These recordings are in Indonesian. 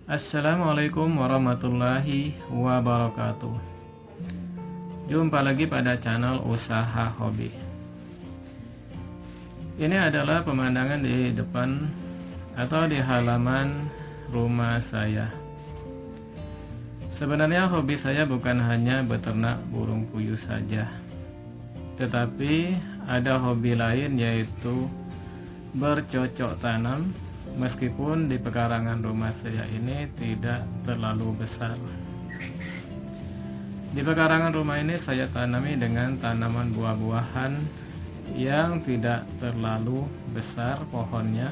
Assalamualaikum warahmatullahi wabarakatuh. Jumpa lagi pada channel Usaha Hobi. Ini adalah pemandangan di depan atau di halaman rumah saya. Sebenarnya hobi saya bukan hanya beternak burung puyuh saja, tetapi ada hobi lain, yaitu bercocok tanam. Meskipun di pekarangan rumah saya ini tidak terlalu besar. Di pekarangan rumah ini saya tanami dengan tanaman buah-buahan yang tidak terlalu besar pohonnya,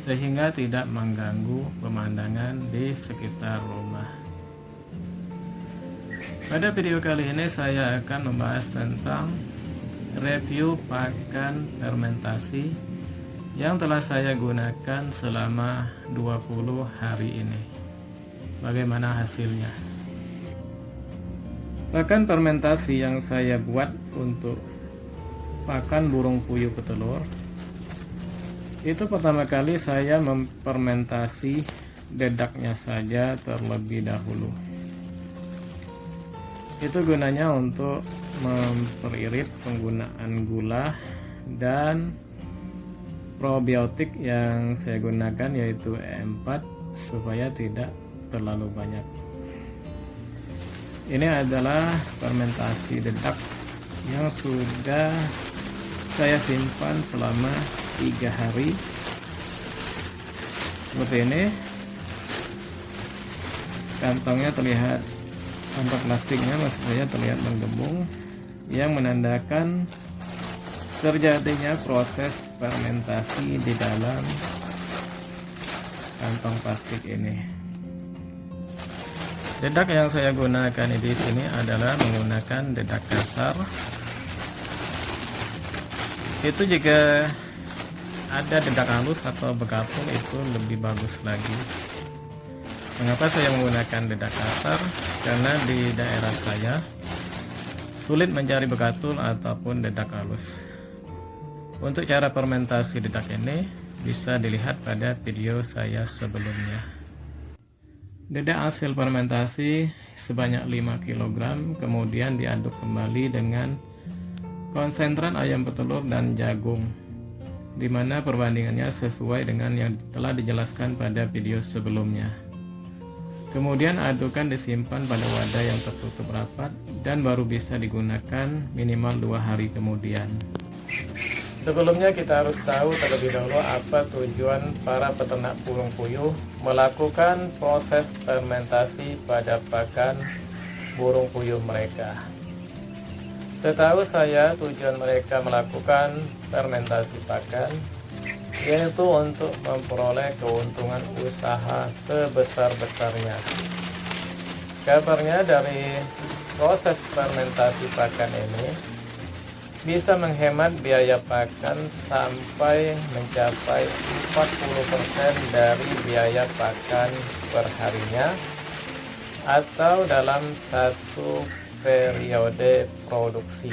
sehingga tidak mengganggu pemandangan di sekitar rumah. Pada video kali ini saya akan membahas tentang review pakan fermentasi yang telah saya gunakan selama 20 hari ini. Bagaimana hasilnya? Pakan fermentasi yang saya buat untuk pakan burung puyuh petelur, itu pertama kali saya memfermentasi dedaknya saja terlebih dahulu. Itu gunanya untuk memperirit penggunaan gula dan probiotik yang saya gunakan, yaitu E4, supaya tidak terlalu banyak. Ini adalah fermentasi dedak yang sudah saya simpan selama 3 hari. Seperti ini. Kantongnya terlihat, kantong plastiknya maksud saya terlihat menggembung, yang menandakan terjadinya proses fermentasi di dalam kantong plastik ini. Dedak yang saya gunakan di sini adalah menggunakan dedak kasar. Itu jika ada dedak halus atau bekatul itu lebih bagus lagi. Mengapa saya menggunakan dedak kasar? Karena di daerah saya sulit mencari bekatul ataupun dedak halus. Untuk cara fermentasi dedak ini bisa dilihat pada video saya sebelumnya. Dedak hasil fermentasi sebanyak 5 kg kemudian diaduk kembali dengan konsentrat ayam petelur dan jagung, di mana perbandingannya sesuai dengan yang telah dijelaskan pada video sebelumnya. Kemudian adukan disimpan pada wadah yang tertutup rapat dan baru bisa digunakan minimal 2 hari kemudian. Sebelumnya kita harus tahu terlebih dahulu apa tujuan para peternak burung puyuh melakukan proses fermentasi pada pakan burung puyuh mereka. Setahu saya tujuan mereka melakukan fermentasi pakan yaitu untuk memperoleh keuntungan usaha sebesar-besarnya. Kabarnya dari proses fermentasi pakan ini bisa menghemat biaya pakan sampai mencapai 40% dari biaya pakan perharinya atau dalam satu periode produksi.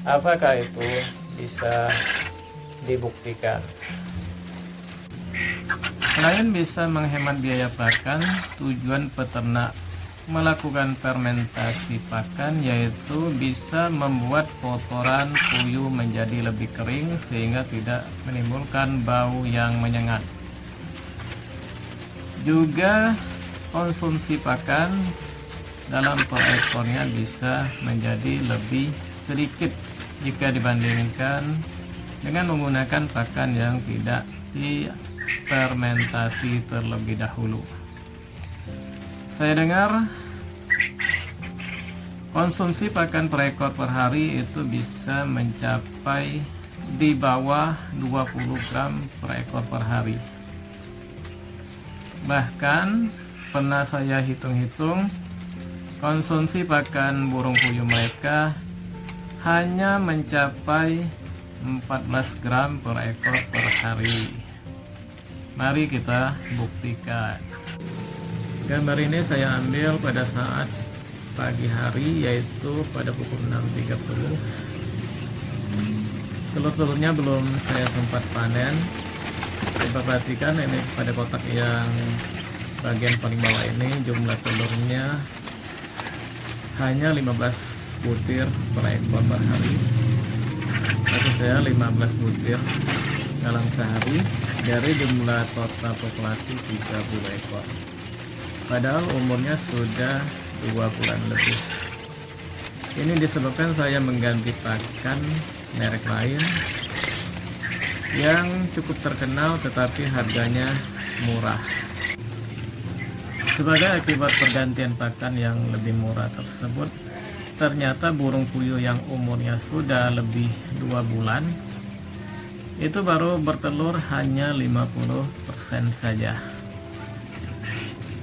Apakah itu bisa dibuktikan? Selain bisa menghemat biaya pakan, tujuan peternak melakukan fermentasi pakan yaitu bisa membuat kotoran puyuh menjadi lebih kering sehingga tidak menimbulkan bau yang menyengat. Juga konsumsi pakan dalam per ekornya bisa menjadi lebih sedikit jika dibandingkan dengan menggunakan pakan yang tidak difermentasi terlebih dahulu. Saya dengar konsumsi pakan per ekor per hari itu bisa mencapai di bawah 20 gram per ekor per hari. Bahkan pernah saya hitung-hitung, konsumsi pakan burung puyuh mereka hanya mencapai 14 gram per ekor per hari. Mari kita buktikan. Gambar ini saya ambil pada saat pagi hari, yaitu pada pukul 6.30. Telur-telurnya belum saya sempat panen. Coba perhatikan ini pada kotak yang bagian paling bawah ini jumlah telurnya hanya 15 butir per ekor per hari. Maksud saya 15 butir dalam sehari dari jumlah total populasi 30 ekor. Padahal umurnya sudah 2 bulan lebih. Ini disebabkan saya mengganti pakan merek lain yang cukup terkenal tetapi harganya murah. Sebagai akibat pergantian pakan yang lebih murah tersebut, ternyata burung puyuh yang umurnya sudah lebih 2 bulan itu baru bertelur hanya 50% saja.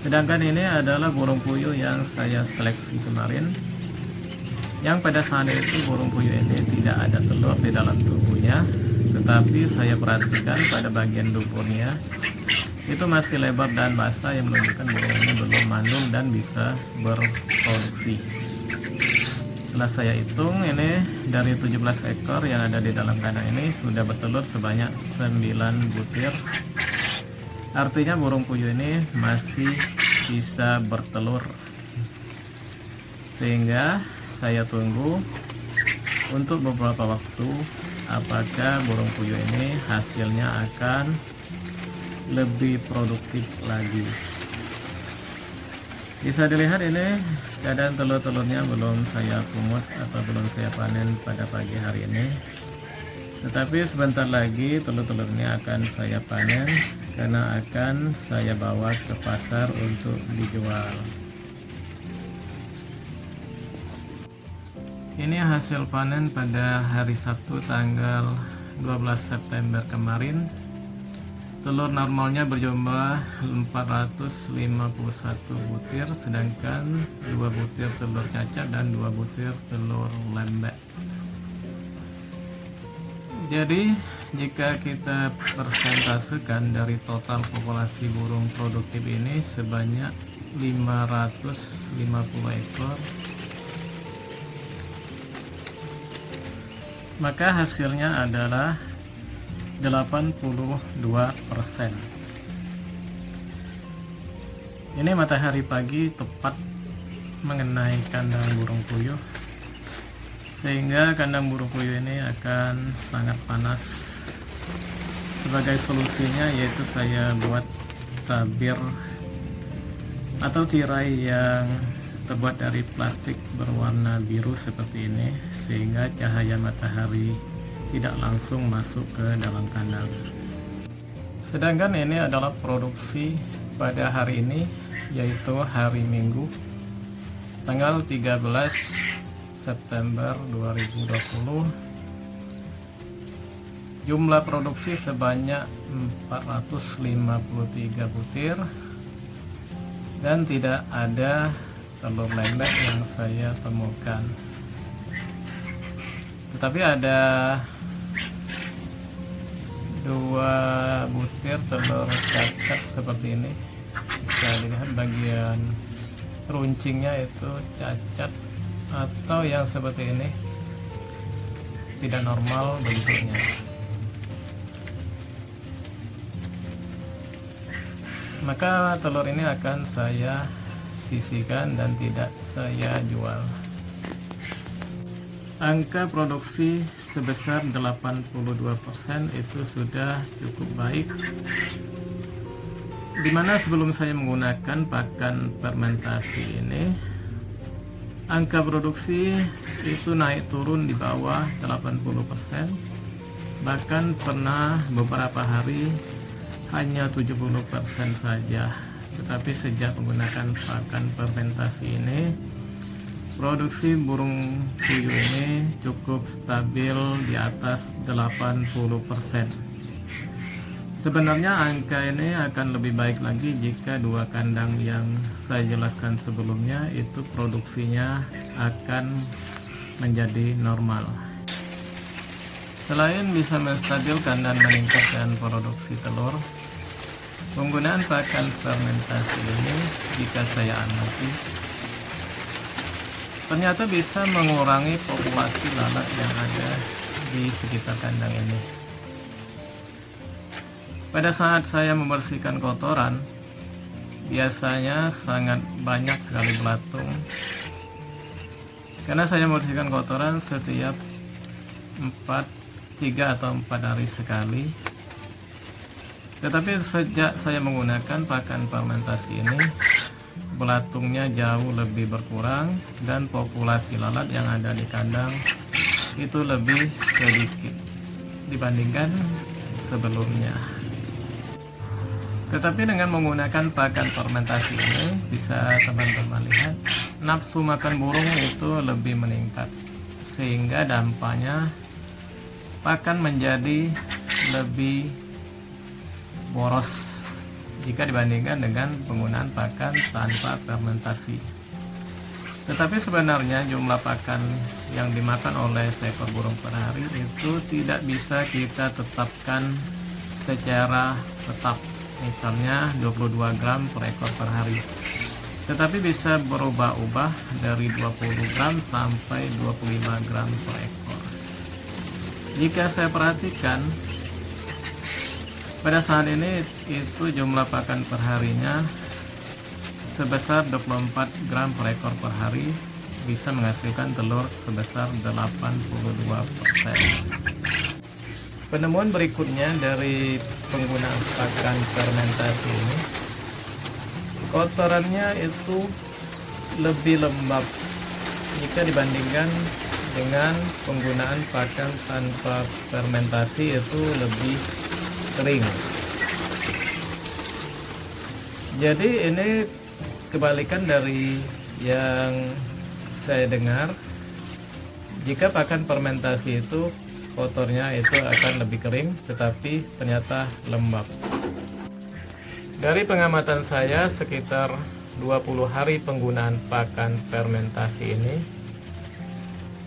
Sedangkan ini adalah burung puyuh yang saya seleksi kemarin, yang pada saat itu burung puyuh ini tidak ada telur di dalam tubuhnya, tetapi saya perhatikan pada bagian duburnya itu masih lebar dan basah, yang menunjukkan burung ini belum mandul dan bisa berproduksi. Setelah saya hitung, ini dari 17 ekor yang ada di dalam kandang ini sudah bertelur sebanyak 9 butir. Artinya burung puyuh ini masih bisa bertelur, sehingga saya tunggu untuk beberapa waktu apakah burung puyuh ini hasilnya akan lebih produktif lagi. Bisa dilihat ini keadaan telur-telurnya belum saya pungut atau belum saya panen pada pagi hari ini, tetapi sebentar lagi telur-telurnya akan saya panen karena akan saya bawa ke pasar untuk dijual. Ini hasil panen pada hari Sabtu tanggal 12 September kemarin. Telur normalnya berjumlah 451 butir, sedangkan 2 butir telur cacat dan 2 butir telur lembek. Jadi jika kita persentasekan dari total populasi burung produktif ini sebanyak 550 ekor, maka hasilnya adalah 82%. Ini matahari pagi tepat mengenai kandang burung puyuh, sehingga kandang burung puyuh ini akan sangat panas. Sebagai solusinya yaitu saya buat tabir atau tirai yang terbuat dari plastik berwarna biru seperti ini, sehingga cahaya matahari tidak langsung masuk ke dalam kandang. Sedangkan ini adalah produksi pada hari ini, yaitu hari Minggu tanggal 13 September 2020. Jumlah produksi sebanyak 453 butir dan tidak ada telur lembek yang saya temukan, tetapi ada 2 butir telur cacat seperti ini. Bisa lihat bagian runcingnya itu cacat atau yang seperti ini, tidak normal bentuknya. Maka telur ini akan saya sisihkan dan tidak saya jual. Angka produksi sebesar 82% itu sudah cukup baik, dimana sebelum saya menggunakan pakan fermentasi ini, angka produksi itu naik turun di bawah 80%, bahkan pernah beberapa hari hanya 70% saja. Tetapi sejak menggunakan pakan fermentasi ini, produksi burung puyuh ini cukup stabil di atas 80%. Sebenarnya angka ini akan lebih baik lagi jika 2 kandang yang saya jelaskan sebelumnya itu produksinya akan menjadi normal. Selain bisa menstabilkan dan meningkatkan produksi telur, penggunaan pakan fermentasi ini jika saya amati ternyata bisa mengurangi populasi lalat yang ada di sekitar kandang ini. Pada saat saya membersihkan kotoran, biasanya sangat banyak sekali belatung, karena saya membersihkan kotoran setiap 3 atau 4 hari sekali. Tetapi sejak saya menggunakan pakan fermentasi ini, belatungnya jauh lebih berkurang dan populasi lalat yang ada di kandang itu lebih sedikit dibandingkan sebelumnya. Tetapi dengan menggunakan pakan fermentasi ini, bisa teman-teman lihat, nafsu makan burung itu lebih meningkat, sehingga dampaknya pakan menjadi lebih boros jika dibandingkan dengan penggunaan pakan tanpa fermentasi. Tetapi sebenarnya jumlah pakan yang dimakan oleh seekor burung per hari itu tidak bisa kita tetapkan secara tetap, misalnya 22 gram per ekor per hari, tetapi bisa berubah-ubah dari 20 gram sampai 25 gram per ekor. Jika saya perhatikan, pada saat ini itu jumlah pakan perharinya sebesar 24 gram per ekor per hari, bisa menghasilkan telur sebesar 82%. Penemuan berikutnya dari penggunaan pakan fermentasi ini, kotorannya itu lebih lembab jika dibandingkan dengan penggunaan pakan tanpa fermentasi, itu lebih kering. Jadi ini kebalikan dari yang saya dengar, jika pakan fermentasi itu kotornya itu akan lebih kering, tetapi ternyata lembab. Dari pengamatan saya, sekitar 20 hari penggunaan pakan fermentasi ini,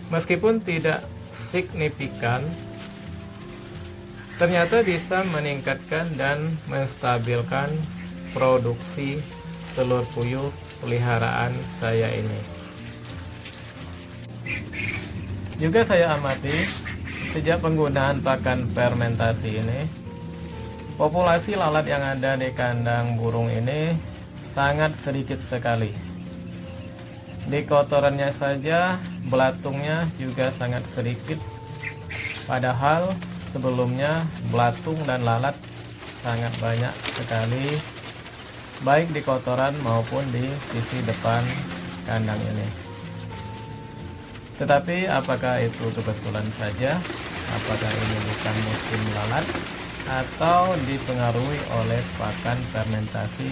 meskipun tidak signifikan, ternyata bisa meningkatkan dan menstabilkan produksi telur puyuh peliharaan saya ini. Juga saya amati, sejak penggunaan pakan fermentasi ini, populasi lalat yang ada di kandang burung ini sangat sedikit sekali. Di kotorannya saja, belatungnya juga sangat sedikit, padahal sebelumnya belatung dan lalat sangat banyak sekali, baik di kotoran maupun di sisi depan kandang ini. Tetapi apakah itu kebetulan saja? Apakah ini bukan musim lalat, atau dipengaruhi oleh pakan fermentasi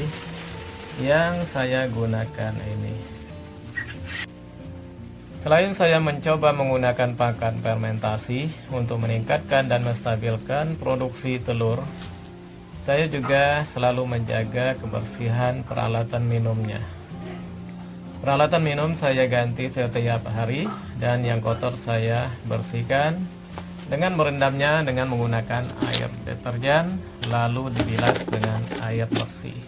yang saya gunakan ini? Selain saya mencoba menggunakan pakan fermentasi untuk meningkatkan dan menstabilkan produksi telur, saya juga selalu menjaga kebersihan peralatan minumnya. Peralatan minum saya ganti setiap hari, dan yang kotor saya bersihkan dengan merendamnya dengan menggunakan air deterjen, lalu dibilas dengan air bersih.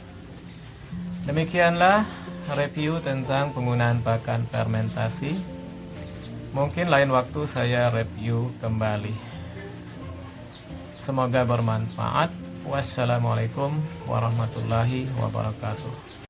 Demikianlah review tentang penggunaan pakan fermentasi. Mungkin lain waktu saya review kembali. Semoga bermanfaat. Wassalamualaikum warahmatullahi wabarakatuh.